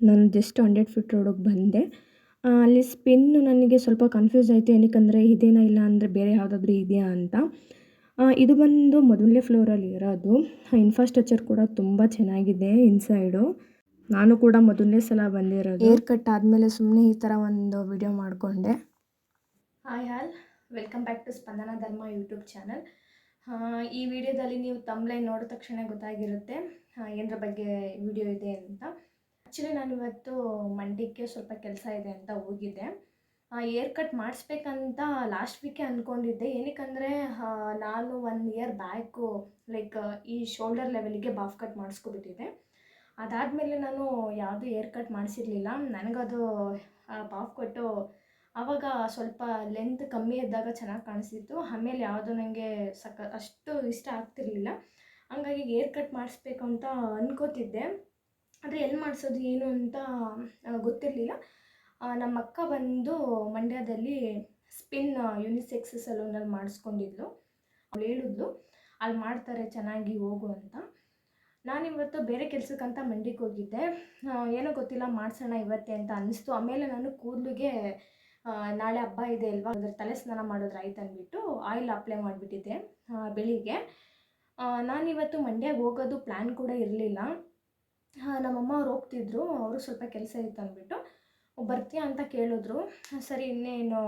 ನಾನು just 100 feet ರೋಡಿಗೆ ಬಂದೆ. ಅಲ್ಲಿ ಸ್ಪಿನ್ನು ನನಗೆ ಸ್ವಲ್ಪ ಕನ್ಫ್ಯೂಸ್ ಆಯಿತು. ಏನಕ್ಕಂದರೆ ಇದೇನಾ ಇಲ್ಲ ಅಂದರೆ ಬೇರೆ ಯಾವುದಾದ್ರೂ ಇದೆಯಾ ಅಂತ. ಇದು ಬಂದು ಮೊದಲನೇ ಫ್ಲೋರಲ್ಲಿ ಇರೋದು. ಇನ್ಫ್ರಾಸ್ಟ್ರಕ್ಚರ್ ಕೂಡ ತುಂಬ ಚೆನ್ನಾಗಿದೆ ಇನ್ಸೈಡು. ನಾನು ಕೂಡ ಮೊದಲನೇ ಸಲ ಬಂದಿರೋದು. ಹೇರ್ ಕಟ್ ಆದಮೇಲೆ ಸುಮ್ಮನೆ ಈ ಥರ ಒಂದು ವಿಡಿಯೋ ಮಾಡಿಕೊಂಡೆ. Hi all, welcome back to Spandana Dharma YouTube channel. ಈ ವಿಡಿಯೋದಲ್ಲಿ ನೀವು ತಮ್ಲೈನ್ ನೋಡಿದ ತಕ್ಷಣ ಗೊತ್ತಾಗಿರುತ್ತೆ ಏನರ ಬಗ್ಗೆ ವಿಡಿಯೋ ಇದೆ ಅಂತ. ಆ್ಯಕ್ಚುಲಿ ನಾನು ಇವತ್ತು ಮಂಡ್ಯಕ್ಕೆ ಸ್ವಲ್ಪ ಕೆಲಸ ಇದೆ ಅಂತ ಹೋಗಿದ್ದೆ. ಏರ್ ಕಟ್ ಮಾಡಿಸ್ಬೇಕಂತ ಲಾಸ್ಟ್ ವೀಕೆ ಅಂದ್ಕೊಂಡಿದ್ದೆ. ಏನಕ್ಕಂದರೆ ನಾನು 1 ಇಯರ್ ಬ್ಯಾಕು ಈ ಶೋಲ್ಡರ್ ಲೆವೆಲಿಗೆ ಬಾಫ್ ಕಟ್ ಮಾಡಿಸ್ಕೊಬಿಟ್ಟಿದ್ದೆ. ಅದಾದಮೇಲೆ ನಾನು ಯಾವುದೂ ಏರ್ ಕಟ್ ಮಾಡಿಸಿರಲಿಲ್ಲ. ನನಗದು ಬಾಫ್ ಕಟ್ಟು ಆವಾಗ ಸ್ವಲ್ಪ ಲೆಂತ್ ಕಮ್ಮಿ ಇದ್ದಾಗ ಚೆನ್ನಾಗಿ ಕಾಣಿಸ್ತಿತ್ತು. ಆಮೇಲೆ ಯಾವುದೂ ನನಗೆ ಅಷ್ಟು ಇಷ್ಟ ಆಗ್ತಿರ್ಲಿಲ್ಲ. ಹಂಗಾಗಿ ಏರ್ ಕಟ್ ಮಾಡಿಸ್ಬೇಕು ಅಂತ ಅಂದ್ಕೋತಿದ್ದೆ. ಆದರೆ ಎಲ್ಲಿ ಮಾಡಿಸೋದು ಏನು ಅಂತ ಗೊತ್ತಿರಲಿಲ್ಲ. ನಮ್ಮ ಅಕ್ಕ ಬಂದು ಮಂಡ್ಯದಲ್ಲಿ ಸ್ಪಿನ್ ಯುನಿಸೆಕ್ಸ್ ಸಲೂನಲ್ಲಿ ಮಾಡಿಸ್ಕೊಂಡಿದ್ಲು. ಅವಳು ಹೇಳಿದ್ಲು ಅಲ್ಲಿ ಮಾಡ್ತಾರೆ ಚೆನ್ನಾಗಿ ಹೋಗು ಅಂತ. ನಾನಿವತ್ತು ಬೇರೆ ಕೆಲಸಕ್ಕಂತ ಮಂಡ್ಯಕ್ಕೆ ಹೋಗಿದ್ದೆ. ಏನೋ ಗೊತ್ತಿಲ್ಲ ಮಾಡಿಸೋಣ ಇವತ್ತೇ ಅಂತ ಅನ್ನಿಸ್ತು. ಆಮೇಲೆ ನಾನು ಕೂದಲಿಗೆ ನಾಳೆ ಹಬ್ಬ ಇದೆ ಅಲ್ವಾ, ಅದ್ರ ತಲೆ ಸ್ನಾನ ಮಾಡಿದ್ರೆ ಆಯ್ತು ಅಂದ್ಬಿಟ್ಟು ಆಯಿಲ್ ಅಪ್ಲೈ ಮಾಡಿಬಿಟ್ಟಿದ್ದೆ ಬೆಳಿಗ್ಗೆ. ನಾನಿವತ್ತು ಮಂಡ್ಯಕ್ಕೆ ಹೋಗೋದು ಪ್ಲ್ಯಾನ್ ಕೂಡ ಇರಲಿಲ್ಲ. ನಮ್ಮಮ್ಮ ಅವ್ರು ಹೋಗ್ತಿದ್ರು, ಅವರು ಸ್ವಲ್ಪ ಕೆಲಸ ಇತ್ತು ಅಂದ್ಬಿಟ್ಟು ಬರ್ತೀಯಾ ಅಂತ ಕೇಳಿದ್ರು. ಸರಿ ಇನ್ನೇನು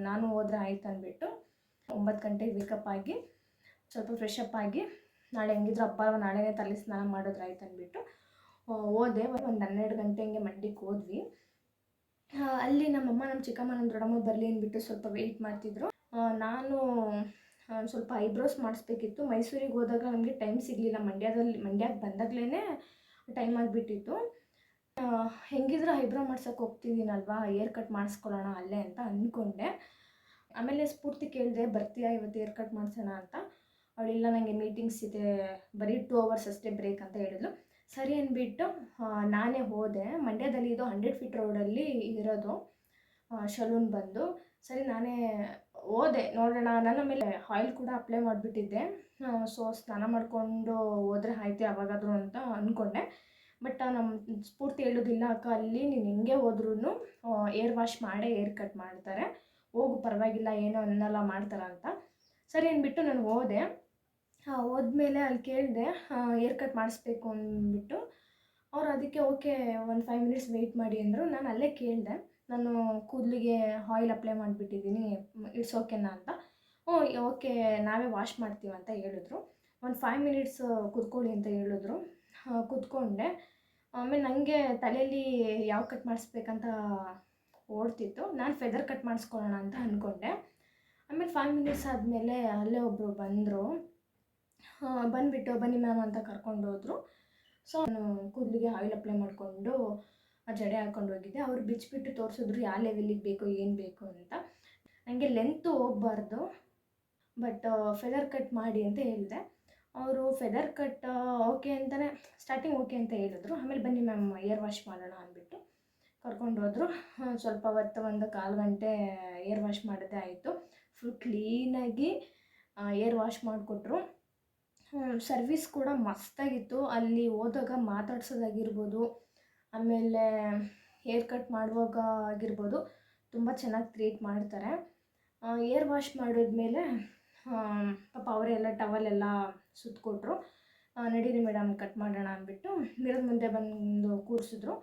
ನಾನು ಹೋದ್ರೆ ಆಯ್ತು ಅಂದ್ಬಿಟ್ಟು 9 ಗಂಟೆಗೆ ವೇಕಪ್ ಆಗಿ ಸ್ವಲ್ಪ ಫ್ರೆಶ್ ಅಪ್ ಆಗಿ ನಾಳೆ ಹೆಂಗಿದ್ರು ಹಬ್ಬ ನಾಳೆನೇ ತಲೆ ಸ್ನಾನ ಮಾಡಿದ್ರೆ ಆಯ್ತು ಅಂದ್ಬಿಟ್ಟು ಹೋದೆ. ಒಂದು 12 ಗಂಟೆ ಹಂಗೆ ಮಂಡ್ಯಕ್ಕೆ ಹೋದ್ವಿ. ಅಲ್ಲಿ ನಮ್ಮಮ್ಮ ನಮ್ಮ ಚಿಕ್ಕಮ್ಮ ನಮ್ಮ ದೊಡ್ಡಮ್ಮ ಬರಲಿ ಅಂದ್ಬಿಟ್ಟು ಸ್ವಲ್ಪ ವೆಯ್ಟ್ ಮಾಡ್ತಿದ್ರು. ನಾನು ಸ್ವಲ್ಪ ಐಬ್ರೋಸ್ ಮಾಡಿಸ್ಬೇಕಿತ್ತು. ಮೈಸೂರಿಗೆ ಹೋದಾಗ ನಮಗೆ ಟೈಮ್ ಸಿಗಲಿಲ್ಲ. ಮಂಡ್ಯಕ್ಕೆ ಬಂದಾಗಲೇ ಟೈಮ್ ಆಗಿಬಿಟ್ಟಿತ್ತು. ಹೆಂಗಿದ್ರು ಐಬ್ರೋ ಮಾಡ್ಸೋಕೆ ಹೋಗ್ತಿದ್ದೀನಲ್ವಾ, ಏರ್ ಕಟ್ ಮಾಡಿಸ್ಕೊಳ್ಳೋಣ ಅಲ್ಲೇ ಅಂತ ಅಂದ್ಕೊಂಡೆ. ಆಮೇಲೆ ಸ್ಫೂರ್ತಿ ಕೇಳಿದೆ, ಬರ್ತೀಯಾ ಇವತ್ತು ಏರ್ ಕಟ್ ಮಾಡಿಸೋಣ ಅಂತ. ಅವಳಿಲ್ಲ, ನನಗೆ ಮೀಟಿಂಗ್ಸ್ ಇದೆ, ಬರೀ 2 ಅವರ್ಸ್ ಅಷ್ಟೇ ಬ್ರೇಕ್ ಅಂತ ಹೇಳಿದ್ಲು. ಸರಿ ಅಂದ್ಬಿಟ್ಟು ನಾನೇ ಹೋದೆ. ಮಂಡ್ಯದಲ್ಲಿ ಇದು 100 ಫೀಟ್ ರೋಡಲ್ಲಿ ಇರೋದು ಶಲೂನ್ ಬಂದು. ಸರಿ ನಾನೇ ಹೋದೆ ನೋಡೋಣ. ನಾನು ಆಮೇಲೆ ಆಯಿಲ್ ಕೂಡ ಅಪ್ಲೈ ಮಾಡಿಬಿಟ್ಟಿದ್ದೆ. ಸೊ ಸ್ನಾನ ಮಾಡಿಕೊಂಡು ಹೋದರೆ ಆಯ್ತು ಯಾವಾಗಾದರೂ ಅಂತ ಅಂದ್ಕೊಂಡೆ. ಬಟ್ ನಮ್ಮ ಸ್ಫೂರ್ತಿ ಹೇಳೋದಿಲ್ಲ, ಅಕ್ಕ ಅಲ್ಲಿ ನೀನು ಹೆಂಗೆ ಹೋದ್ರೂ ಏರ್ ವಾಶ್ ಮಾಡೇ ಏರ್ ಕಟ್ ಮಾಡ್ತಾರೆ, ಹೋಗು ಪರವಾಗಿಲ್ಲ ಏನೋ ಅನ್ನಲ್ಲ ಮಾಡ್ತಾರೆ ಅಂತ. ಸರಿ ಅಂದ್ಬಿಟ್ಟು ನಾನು ಹೋದೆ. ಹೋದ್ಮೇಲೆ ಅಲ್ಲಿ ಕೇಳಿದೆ ಏರ್ ಕಟ್ ಮಾಡಿಸ್ಬೇಕು ಅಂದ್ಬಿಟ್ಟು. ಅವ್ರು ಅದಕ್ಕೆ ಓಕೆ ಒಂದು 5 ಮಿನಿಟ್ಸ್ ವೆಯ್ಟ್ ಮಾಡಿ ಅಂದರು. ನಾನು ಅಲ್ಲೇ ಕೇಳಿದೆ, ನಾನು ಕೂದಲಿಗೆ ಆಯಿಲ್ ಅಪ್ಲೈ ಮಾಡಿಬಿಟ್ಟಿದ್ದೀನಿ, ಇಟ್ಸ್ ಓಕೆನಾ ಅಂತ. ಓಕೆ ನಾವೇ ವಾಶ್ ಮಾಡ್ತೀವಿ ಅಂತ ಹೇಳಿದ್ರು. ಒಂದು 5 ಮಿನಿಟ್ಸ್ ಕೂತ್ಕೊಳ್ಳಿ ಅಂತ ಹೇಳಿದ್ರು. ಕೂತ್ಕೊಂಡೆ. ಆಮೇಲೆ ನನಗೆ ತಲೆಯಲ್ಲಿ ಯಾವ ಕಟ್ ಮಾಡಿಸ್ಬೇಕಂತ ಓಡ್ತಿತ್ತು. ನಾನು ಫೆದರ್ ಕಟ್ ಮಾಡಿಸ್ಕೊಳ್ಳೋಣ ಅಂತ ಅಂದ್ಕೊಂಡೆ. ಆಮೇಲೆ 5 ಮಿನಿಟ್ಸ್ ಆದಮೇಲೆ ಅಲ್ಲೇ ಒಬ್ಬರು ಬಂದರು. ಬಂದುಬಿಟ್ಟು ಬನ್ನಿ ಮ್ಯಾಮ್ ಅಂತ ಕರ್ಕೊಂಡು ಹೋದರು. ಸೊ ನಾನು ಕೂದಲಿಗೆ ಆಯಿಲ್ ಅಪ್ಲೈ ಮಾಡಿಕೊಂಡು ಜಡೆ ಹಾಕ್ಕೊಂಡು ಹೋಗಿದ್ದೆ. ಅವರು ಬಿಚ್ಚಿಬಿಟ್ಟು ತೋರಿಸಿದ್ರು ಯಾವ ಲೆವೆಲಿಗೆ ಬೇಕು ಏನು ಬೇಕು ಅಂತ. ನನಗೆ ಲೆಂತು ಹೋಗಬಾರ್ದು, ಬಟ್ ಫೆದರ್ ಕಟ್ ಮಾಡಿ ಅಂತ ಹೇಳಿದೆ. ಅವರು ಫೆದರ್ ಕಟ್ ಓಕೆ ಅಂತಲೇ ಸ್ಟಾರ್ಟಿಂಗ್ ಓಕೆ ಅಂತ ಹೇಳಿದ್ರು. ಆಮೇಲೆ ಬನ್ನಿ ಮ್ಯಾಮ್ ಏರ್ ವಾಶ್ ಮಾಡೋಣ ಅಂದ್ಬಿಟ್ಟು ಕರ್ಕೊಂಡು ಹೋದರು. ಸ್ವಲ್ಪ ಹೊತ್ತು 1-1/4 ಗಂಟೆ ಏರ್ ವಾಶ್ ಮಾಡೋದೇ ಆಯಿತು. ಫುಲ್ ಕ್ಲೀನಾಗಿ ಏರ್ ವಾಶ್ ಮಾಡಿಕೊಟ್ರು. ಸರ್ವಿಸ್ ಕೂಡ ಮಸ್ತಾಗಿತ್ತು. ಅಲ್ಲಿ ಹೋದಾಗ ಮಾತಾಡ್ಸೋದಾಗಿರ್ಬೋದು, ಆಮೇಲೆ ಹೇರ್ ಕಟ್ ಮಾಡುವಾಗ ಆಗಿರ್ಬೋದು, ತುಂಬ ಚೆನ್ನಾಗಿ ಟ್ರೀಟ್ ಮಾಡ್ತಾರೆ. ಏರ್ ವಾಶ್ ಮಾಡಿದ್ಮೇಲೆ ಪಾಪ ಅವರೆಲ್ಲ ಟವಲೆಲ್ಲ ಸುತ್ತಕೊಟ್ರು. ನಡೀರಿ ಮೇಡಮ್ ಕಟ್ ಮಾಡೋಣ ಅಂದ್ಬಿಟ್ಟು ಮಿರದ ಮುಂದೆ ಬಂದು ಕೂರಿಸಿದ್ರು.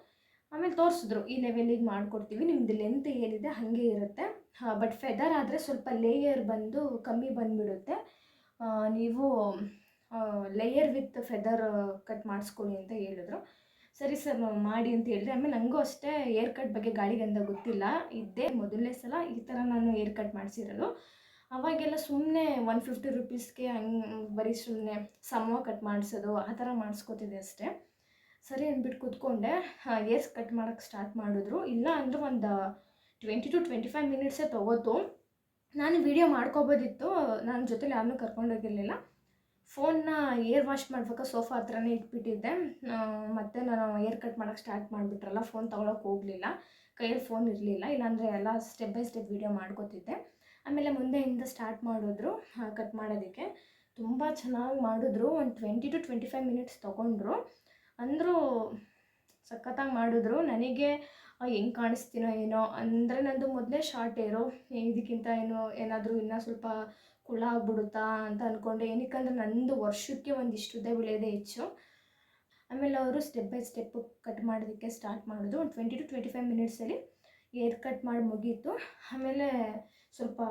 ಆಮೇಲೆ ತೋರಿಸಿದ್ರು, ಈ ಲೆವೆಲಿಗೆ ಮಾಡಿಕೊಡ್ತೀವಿ, ನಿಮ್ಮದು ಲೆಂತ್ ಏನಿದೆ ಹಾಗೆ ಇರುತ್ತೆ, ಬಟ್ ಫೆದರ್ ಆದರೆ ಸ್ವಲ್ಪ ಲೇಯರ್ ಬಂದು ಕಮ್ಮಿ ಬಂದುಬಿಡುತ್ತೆ, ನೀವು ಲೇಯರ್ ವಿತ್ ಫೆದರ್ ಕಟ್ ಮಾಡಿಸ್ಕೊಳ್ಳಿ ಅಂತ ಹೇಳಿದ್ರು. ಸರಿ ಸರ್ ಮಾಡಿ ಅಂತ ಹೇಳಿದೆ. ಆಮೇಲೆ ನನಗೂ ಅಷ್ಟೇ ಏರ್ ಕಟ್ ಬಗ್ಗೆ ಗಾಳಿಗಂದ ಗೊತ್ತಿಲ್ಲ. ಇದ್ದೇ ಮೊದಲನೇ ಸಲ ಈ ಥರ ನಾನು ಏರ್ ಕಟ್ ಮಾಡಿಸಿರೋದು. ಅವಾಗೆಲ್ಲ ಸುಮ್ಮನೆ 150 ರುಪೀಸ್ಗೆ ಹಂಗೆ ಬರೀ ಸುಮ್ಮನೆ ಸಮವ ಕಟ್ ಮಾಡಿಸೋದು ಆ ಥರ ಮಾಡಿಸ್ಕೋತಿದ್ದೆ ಅಷ್ಟೇ. ಸರಿ ಅಂದ್ಬಿಟ್ಟು ಕೂತ್ಕೊಂಡೆ. ಏರ್ಸ್ ಕಟ್ ಮಾಡೋಕ್ಕೆ ಸ್ಟಾರ್ಟ್ ಮಾಡಿದ್ರು. ಇಲ್ಲ ಅಂದರೂ ಒಂದು 20 to 25 ಮಿನಿಟ್ಸೇ ತೊಗೋತು. ನಾನು ವೀಡಿಯೋ ಮಾಡ್ಕೋಬೋದಿತ್ತು, ನನ್ನ ಜೊತೆಲಿ ಯಾರನ್ನೂ ಕರ್ಕೊಂಡೋಗಿರಲಿಲ್ಲ. ಫೋನ್ನ ಏರ್ ವಾಶ್ ಮಾಡ್ಬೇಕಾದ್ರೆ ಸೋಫಾ ಹತ್ರನೇ ಇಟ್ಬಿಟ್ಟಿದ್ದೆ. ಮತ್ತು ನಾನು ಏರ್ ಕಟ್ ಮಾಡೋಕ್ಕೆ ಸ್ಟಾರ್ಟ್ ಮಾಡಿಬಿಟ್ರಲ್ಲ, ಫೋನ್ ತೊಗೊಳಕ್ಕೆ ಹೋಗಲಿಲ್ಲ, ಕೈಯಲ್ಲಿ ಫೋನ್ ಇರಲಿಲ್ಲ. ಇಲ್ಲಾಂದರೆ ಎಲ್ಲ ಸ್ಟೆಪ್ ಬೈ ಸ್ಟೆಪ್ ವೀಡಿಯೋ ಮಾಡ್ಕೋತಿದ್ದೆ. ಆಮೇಲೆ ಮುಂದೆಯಿಂದ ಸ್ಟಾರ್ಟ್ ಮಾಡಿದ್ರು ಕಟ್ ಮಾಡೋದಕ್ಕೆ. ತುಂಬ ಚೆನ್ನಾಗಿ ಮಾಡಿದ್ರು. ಒಂದು 20 to 25 ಮಿನಿಟ್ಸ್ ತೊಗೊಂಡ್ರು. ಅಂದರೂ ಸಖತ್ತಾಗಿ ಮಾಡಿದ್ರು. ನನಗೆ ಹೆಂಗೆ ಕಾಣಿಸ್ತೀನೋ ಏನೋ ಅಂದರೆ ನಂದು ಮೊದಲೇ ಶಾರ್ಟ್ ಹೇರು, ಇದಕ್ಕಿಂತ ಏನು ಏನಾದರೂ ಇನ್ನೂ ಸ್ವಲ್ಪ ಕುಳ್ಳ ಆಗ್ಬಿಡುತ್ತಾ ಅಂತ ಅಂದ್ಕೊಂಡೆ. ಏನಕ್ಕಂದ್ರೆ ನಂದು ವರ್ಷಕ್ಕೆ ಒಂದಿಷ್ಟು ಉದ್ದ ಬೆಳೆಯೋದೇ ಹೆಚ್ಚು. ಆಮೇಲೆ ಅವರು ಸ್ಟೆಪ್ ಬೈ ಸ್ಟೆಪ್ಪು ಕಟ್ ಮಾಡೋದಕ್ಕೆ ಸ್ಟಾರ್ಟ್ ಮಾಡಿದ್ರು. ಒಂದು 20 to 25 ಮಿನಿಟ್ಸಲ್ಲಿ ಏರ್ ಕಟ್ ಮಾಡಿ ಮುಗೀತು. ಆಮೇಲೆ ಸ್ವಲ್ಪ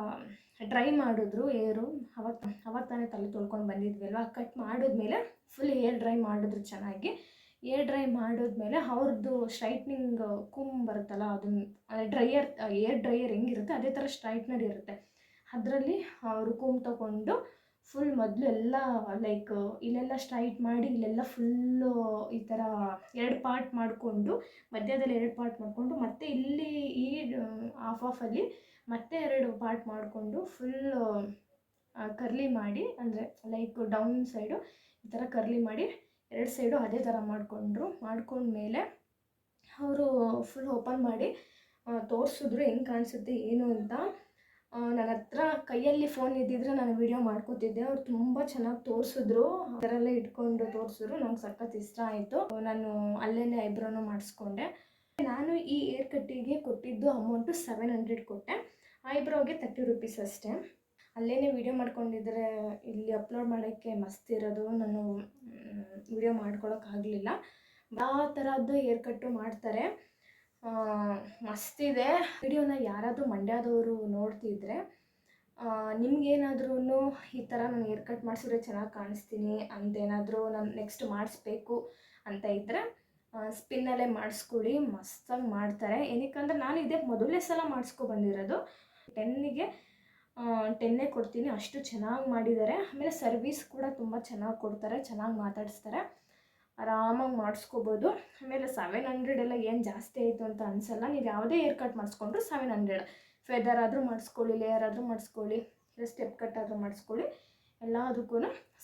ಡ್ರೈ ಮಾಡಿದ್ರು ಏರು. ಅವಾಗ ತಾನೇ ತಲೆ ತೊಳ್ಕೊಂಡು ಬಂದಿದ್ವಿ ಅಲ್ವಾ. ಕಟ್ ಮಾಡಿದ್ಮೇಲೆ ಫುಲ್ ಏರ್ ಡ್ರೈ ಮಾಡಿದ್ರು ಚೆನ್ನಾಗಿ. ಏರ್ ಡ್ರೈ ಮಾಡಿದ್ಮೇಲೆ ಅವ್ರದ್ದು ಸ್ಟ್ರೈಟ್ನಿಂಗ್ ಕೂಮ್ ಬರುತ್ತಲ್ಲ, ಅದನ್ನು ಏರ್ ಡ್ರೈಯರ್ ಹೆಂಗಿರುತ್ತೆ ಅದೇ ಥರ ಸ್ಟ್ರೈಟ್ನರ್ ಇರುತ್ತೆ. ಅದರಲ್ಲಿ ಅವರು ಕೂಮ್ ತೊಗೊಂಡು ಫುಲ್ ಮೊದಲು ಎಲ್ಲ ಲೈಕ್ ಇಲ್ಲೆಲ್ಲ ಸ್ಟ್ರೈಟ್ ಮಾಡಿ ಇಲ್ಲೆಲ್ಲ ಫುಲ್ಲು ಈ ಥರ 2 ಪಾರ್ಟ್ ಮಾಡಿಕೊಂಡು, ಮಧ್ಯದಲ್ಲಿ 2 ಪಾರ್ಟ್ ಮಾಡಿಕೊಂಡು, ಮತ್ತು ಇಲ್ಲಿ ಈ ಆಫಲ್ಲಿ ಮತ್ತೆ 2 ಪಾರ್ಟ್ ಮಾಡಿಕೊಂಡು ಫುಲ್ಲು ಕರ್ಲಿ ಮಾಡಿ, ಅಂದರೆ ಲೈಕ್ ಡೌನ್ ಸೈಡು ಈ ಥರ ಕರ್ಲಿ ಮಾಡಿ 2 ಸೈಡು ಅದೇ ಥರ ಮಾಡ್ಕೊಂಡ್ಮೇಲೆ ಅವರು ಫುಲ್ ಓಪನ್ ಮಾಡಿ ತೋರಿಸಿದ್ರು ಹೆಂಗೆ ಕಾಣಿಸುತ್ತೆ ಏನು ಅಂತ. ನನ್ನ ಹತ್ರ ಕೈಯಲ್ಲಿ ಫೋನ್ ಇದ್ದಿದ್ರೆ ನಾನು ವೀಡಿಯೋ ಮಾಡ್ಕೋತಿದ್ದೆ. ಅವ್ರು ತುಂಬ ಚೆನ್ನಾಗಿ ತೋರಿಸಿದ್ರು, ಅದರಲ್ಲೇ ಇಟ್ಕೊಂಡು ತೋರಿಸಿದ್ರು. ನಂಗೆ ಸಖತ್ ಇಷ್ಟ ಆಯಿತು. ನಾನು ಅಲ್ಲೇ ಐಬ್ರೋನು ಮಾಡಿಸ್ಕೊಂಡೆ. ನಾನು ಈ ಏರ್ ಕಟ್ಟಿಗೆ ಕೊಟ್ಟಿದ್ದು ಅಮೌಂಟು 700 ಕೊಟ್ಟೆ. ಐಬ್ರೋಗೆ 30 ರೂಪೀಸ್ ಅಷ್ಟೇ. ಅಲ್ಲೇ ವೀಡಿಯೋ ಮಾಡ್ಕೊಂಡಿದ್ರೆ ಇಲ್ಲಿ ಅಪ್ಲೋಡ್ ಮಾಡೋಕ್ಕೆ ಮಸ್ತ್ ಇರೋದು, ನಾನು ವೀಡಿಯೋ ಮಾಡ್ಕೊಳಕ್ಕಾಗಲಿಲ್ಲ. ಆ ಥರದ್ದು ಏರ್ ಕಟ್ಟು ಮಾಡ್ತಾರೆ, ಮಸ್ತಿದೆ. ವಿಡಿಯೋನ ಯಾರಾದರೂ ಮಂಡ್ಯದವರು ನೋಡ್ತಿದ್ರೆ ನಿಮ್ಗೇನಾದ್ರೂ ಈ ಥರ ನಾನು ಏರ್ ಕಟ್ ಮಾಡಿಸಿದ್ರೆ ಚೆನ್ನಾಗಿ ಕಾಣಿಸ್ತೀನಿ ಅಂತೇನಾದರೂ ನಾನು ನೆಕ್ಸ್ಟ್ ಮಾಡಿಸ್ಬೇಕು ಅಂತ ಇದ್ದರೆ ಸ್ಪಿನ್ನಲ್ಲೇ ಮಾಡಿಸ್ಕೊಳ್ಳಿ, ಮಸ್ತಾಗಿ ಮಾಡ್ತಾರೆ. ಏನಕ್ಕಂದ್ರೆ ನಾನು ಇದೇ ಮೊದಲನೇ ಸಲ ಮಾಡಿಸ್ಕೊಬಂದಿರೋದು. 10ಗೆ 10 ಕೊಡ್ತೀನಿ, ಅಷ್ಟು ಚೆನ್ನಾಗಿ ಮಾಡಿದ್ದಾರೆ. ಆಮೇಲೆ ಸರ್ವಿಸ್ ಕೂಡ ತುಂಬ ಚೆನ್ನಾಗಿ ಕೊಡ್ತಾರೆ, ಚೆನ್ನಾಗಿ ಮಾತಾಡಿಸ್ತಾರೆ, ಆರಾಮಾಗಿ ಮಾಡಿಸ್ಕೋಬೋದು. ಆಮೇಲೆ 700 ಎಲ್ಲ ಏನು ಜಾಸ್ತಿ ಆಯಿತು ಅಂತ ಅನಿಸಲ್ಲ. ನೀವು ಯಾವುದೇ ಏರ್ ಕಟ್ ಮಾಡಿಸ್ಕೊಂಡ್ರು 700. ಫೆದರ್ ಆದರೂ ಮಾಡಿಸ್ಕೊಳ್ಳಿ, ಲೇಯರ್ ಆದರೂ ಮಾಡಿಸ್ಕೊಳ್ಳಿ, ಇಲ್ಲ ಸ್ಟೆಪ್ ಕಟ್ ಆದರೂ ಮಾಡಿಸ್ಕೊಳ್ಳಿ, ಎಲ್ಲದಕ್ಕೂ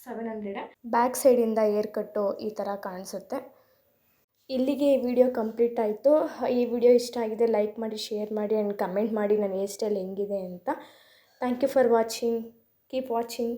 700. ಬ್ಯಾಕ್ ಸೈಡಿಂದ ಏರ್ ಕಟ್ಟು ಈ ಥರ ಕಾಣಿಸುತ್ತೆ. ಇಲ್ಲಿಗೆ ಈ ವಿಡಿಯೋ ಕಂಪ್ಲೀಟ್ ಆಯಿತು. ಈ ವಿಡಿಯೋ ಇಷ್ಟ ಆಗಿದೆ ಲೈಕ್ ಮಾಡಿ, ಶೇರ್ ಮಾಡಿ ಆ್ಯಂಡ್ ಕಮೆಂಟ್ ಮಾಡಿ ನನ್ನ ಹೇರ್ ಸ್ಟೈಲ್ ಹೆಂಗಿದೆ ಅಂತ. Thank you for watching. Keep watching.